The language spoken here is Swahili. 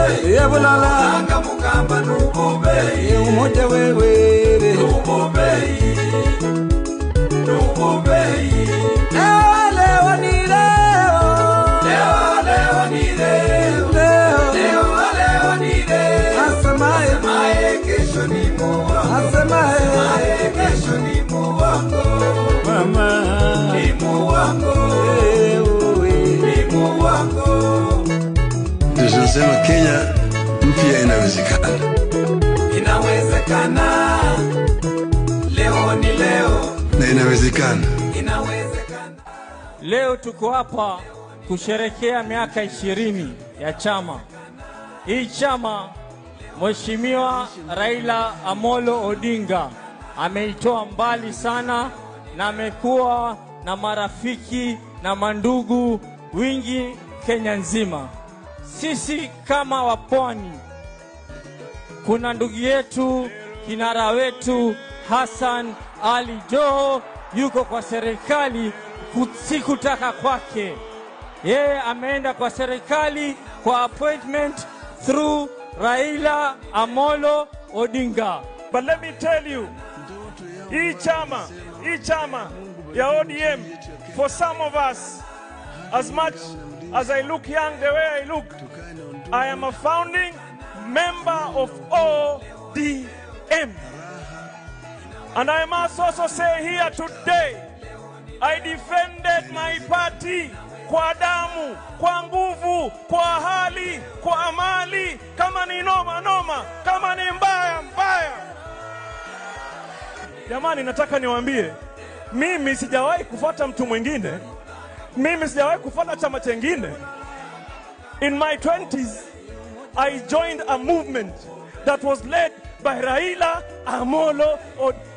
Langa mukamba nubobe umoja wewe nubobe leo ni leo asemaye kesho ni Mungu asemaye kesho ni Mungu mama ni Mungu ni Mungu. Tunasema Kenya mpya inawezekana. Inawezekana. Leo ni leo. Na inawezekana. Inawezekana. Leo tuko hapa kusherehekea miaka 20 ya chama. Hii chama Mheshimiwa Raila Amolo Odinga ameitoa mbali sana na amekuwa na marafiki na mandugu wingi Kenya nzima. Sisi kama wapwani, kuna ndugu yetu, kinara wetu Hassan Ali Joho yuko kwa serikali, sikutaka kwake. Yeye ameenda kwa serikali kwa appointment through Raila Amolo Odinga. But let me tell you, hii chama ya ODM, for some of us, as much as I look young the way I look, I am a founding member of ODM. And I must also say here today, I defended my party kwa damu, kwa nguvu, kwa hali, kwa mali, kama ni noma, kama ni mbaya. Jamani, nataka niwaambie, mimi sijawahi kufuata mtu mwingine. Mimi sijawahi kufuata chama chengine. In my 20s, I joined a movement that was led by Raila Amolo Odinga.